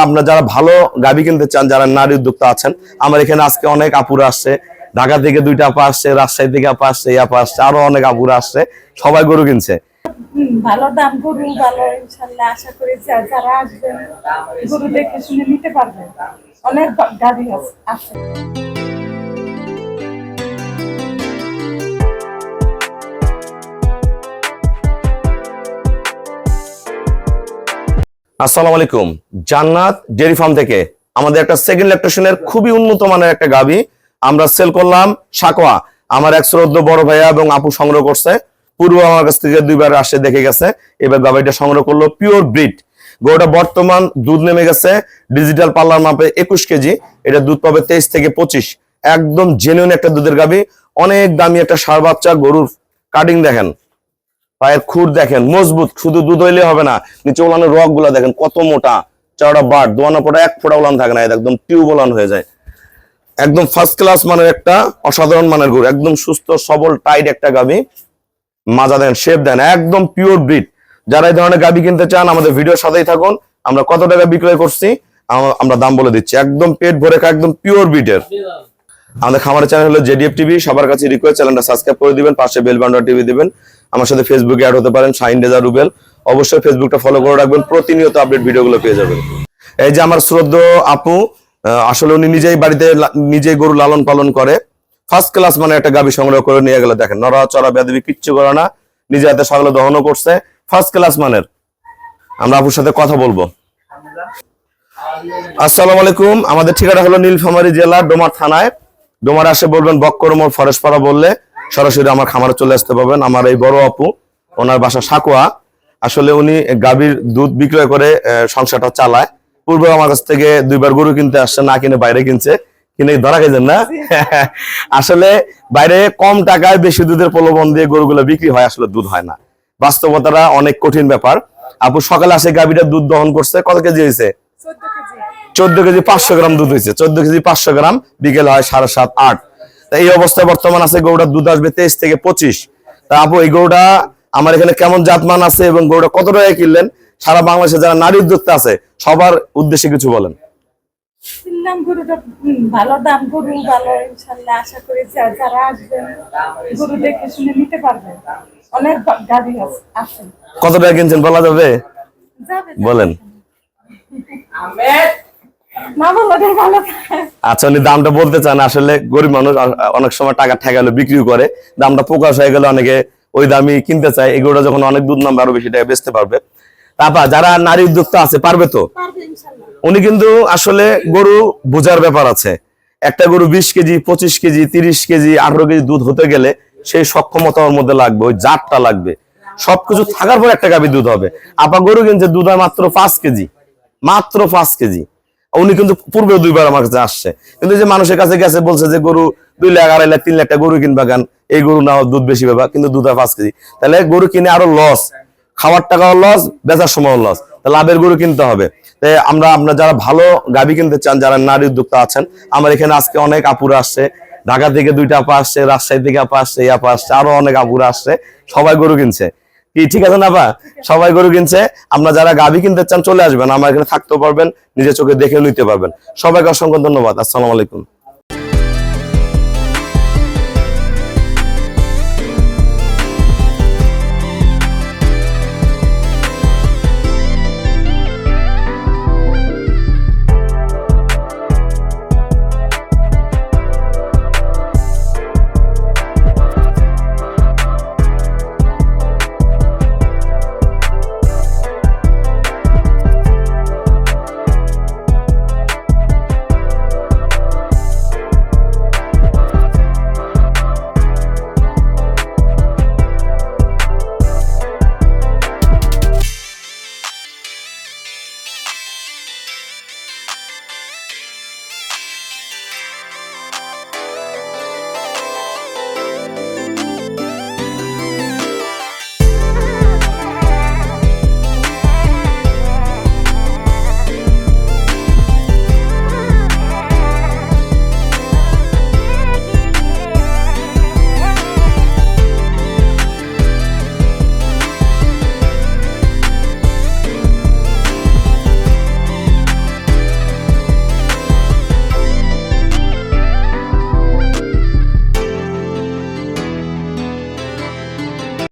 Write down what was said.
আপনারা যারা ভালো গাভী কিনতে চান, যারা নারী উদ্যোক্তা আছেন, আমার এখানে আজকে অনেক আপুরা আসছে। ঢাকা থেকে 2টা আপা আসছে, রাজশাহী থেকে আপা আসছে, এই আপা আসছে, আরো অনেক আপুরা আসছে। সবাই গরু কিনছে। ভালো দাম গরু ভালো, ইনশাআল্লাহ আশা করি যারা আসবেন গরু দেখে শুনে নিতে পারবেন। অনেক গাড়ি আছে। আসসালামু আলাইকুম। জান্নাত ডেয়ারি ফার্ম থেকে আমাদের একটা সেকেন্ড ল্যাকটেশনের খুবই উন্নত মানের একটা গাভী আমরা সেল করলাম। সাকোয়া আমার এক শ্রদ্ধ বড় ভাইয়া এবং আপু সংগ্রহ করছে। পূর্ব আমার কাছ থেকে 2বার আসে দেখে গেছে, এবার গাভীটা সংগ্রহ করলো। পিওর ব্রিড গরুটা বর্তমান দুধ নেমে গেছে ডিজিটাল পাল্লার মাপে 21 কেজি। এটা দুধ পাবে 23 থেকে 25। একদম জেনুইন একটা দুধের গাভী, অনেক দামি একটা ষাঁড় বাচ্চা। গরুর কাটিং দেখেন, পায়ের খুর দেখেন, মজবুত। শুধু দুধ হইলে হবে না, নিচে ওলানোর রক গুলা দেখেন কত মোটা চওড়া। বাট দোয়ানোর পরে এক ফোঁটা ওলান থাকে না, একদম টিউব ওলান হয়ে যায়। একদম ফার্স্ট ক্লাস মানের একটা অসাধারণ মানের গরু, একদম সুস্থ সবল টাইট একটা গাভী। মাজা দেন, শেপ দেন, একদম পিওর ব্রিড। যারা এই ধরনের গাভী কিনতে চান আমাদের ভিডিওর সাথেই থাকুন। আমরা কত টাকা বিক্রয় করছি আমরা দাম বলে দিচ্ছি, একদম পেট ভরে খা, একদম পিওর ব্রিডের। আমাদের খামারের চ্যানেল হলো জেডিএফ টিভি। সবার কাছে রিকোয়েস্ট, চ্যানেলটা সাবস্ক্রাইব করে দিবেন, পাশে বেল বাটন টিভি দিবেন। আমার সাথে ফেসবুকে অ্যাড হতে পারেন, শাহিন রেজা রুবেল। অবশ্যই ফেসবুকটা ফলো করে রাখবেন, প্রতিনিয়ত আপডেট ভিডিওগুলো পেয়ে যাবেন। এই যে আমার শ্রদ্ধ আপু, আসলে উনি নিজেই বাড়িতে নিজেই গরু লালন পালন করে। ফার্স্ট ক্লাস মানে একটা গাভী সংগ্রহ করে নিয়ে গেলে দেখেন, নড়াচড়া বেয়াদবি কিচ্ছু করে না, নিজে হাতে সকালে দহনও করছে। ফার্স্ট ক্লাস মানের। আমরা আপুর সাথে কথা বলবো। আসসালামু আলাইকুম। আমাদের ঠিকানা হলো নীলফামারী জেলা ডোমার থানায়। ডোমার আসে বলবেন বক্করমোড় ফরেশপাড়া বললে সরাসরি আমার খামারে চলে আসতে পারবেন। আমার এই বড় আপু, ওনার বাসা সাকোয়া। আসলে উনি গাভীর দুধ বিক্রয় করে সংসারটা চালায়। পূর্বে আমার কাছ থেকে 2বার গরু কিনতে আসছে, না কিনে বাইরে কিনছে। কিনে ধরা খাইছেন না? আসলে বাইরে কম টাকায় বেশি দুধের প্রলোভন দিয়ে গরুগুলো বিক্রি হয়, আসলে দুধ হয় না। বাস্তবতাটা অনেক কঠিন ব্যাপার। আপু সকালে আসে গাভীটা দুধ দহন করছে। কত কেজি হয়েছে? 14 কেজি 500 গ্রাম দুধ হয়েছে। 14 কেজি 500 গ্রাম, বিকেল হয় 7:30 8। এই অবস্থায় বর্তমান আছে গরুটার দুধ আসবে 23 থেকে 25। তা আপু এই গরুটা আমার এখানে কেমন জাতমান আছে এবং গরুটা কত টাকায় কিনলেন, সারা বাংলাদেশে যারা নারী উদ্যোক্তা আছে সবার উদ্দেশ্যে কিছু বলেন। কিনলাম গরুটা ভালো দাম গরু ভালো, ইনশাআল্লাহ আশা করি যারা আসবেন গরু দেখে শুনে নিতে পারবেন। অনেক গাড়ি আছে। কত টাকা কিনছেন বলা যাবে? বলেন। আচ্ছা, উনি দামটা বলতে চান। আসলে গরিব মানুষ অনেক সময় টাকা ঠেকালে বিক্রি করে, দামটা প্রকাশ হয়ে গেলে অনেকে ওই দামই কিনতে চায়। এগুলো যখন অনেক দুধ নামবে আরো বেশি টাকা বেচতে পারবে। তারপর যারা নারী উদ্যোক্তা আছে পারবে তো। উনি কিন্তু আসলে গরু বোঝার ব্যাপার আছে। একটা গরু 20 কেজি 25 কেজি 30 কেজি 18 কেজি দুধ হতে গেলে সেই সক্ষমতার মধ্যে লাগবে, ওই জাতটা লাগবে, সবকিছু থাকার পর একটা গাভী দুধ হবে। আপা গরু কিনছে, দুধ হয় মাত্র 5 কেজি, মাত্র 5 কেজি। উনি কিন্তু পূর্বে 2বার আমার কাছে আসছে, কিন্তু যে মানুষের কাছে গেছে বলছে যে গরু 2 লাখ 2.5 লাখ 3 লাখ টাকা গরু কিনবা কেন, এই গরু না দুধ বেশি পাবা, কিন্তু দুধ হয় 5 কেজি। তাহলে গরু কিনে আরো লস, খাওয়ার টাকাও লস, বেচার সময়ও লস। লাভের গরু কিনতে হবে। তাই আমরা যারা ভালো গাভী কিনতে চান, যারা নারী উদ্যোক্তা আছেন, আমার এখানে আজকে অনেক আপুরা আসছে। ঢাকা থেকে 2টা আপা আসছে, রাজশাহী থেকে আপা আসছে, এই আপা আসছে, আরো অনেক আপুরা আসছে। সবাই গরু কিনছে। কি ঠিক আছে না আপা? সবাই গরু কিনছে। আপনারা যারা গাভী কিনতে চান চলে আসবেন, আমার এখানে থাকতে পারবেন, নিজের চোখে দেখে নিতে পারবেন। সবাইকে অসংখ্য ধন্যবাদ। আসসালামু আলাইকুম।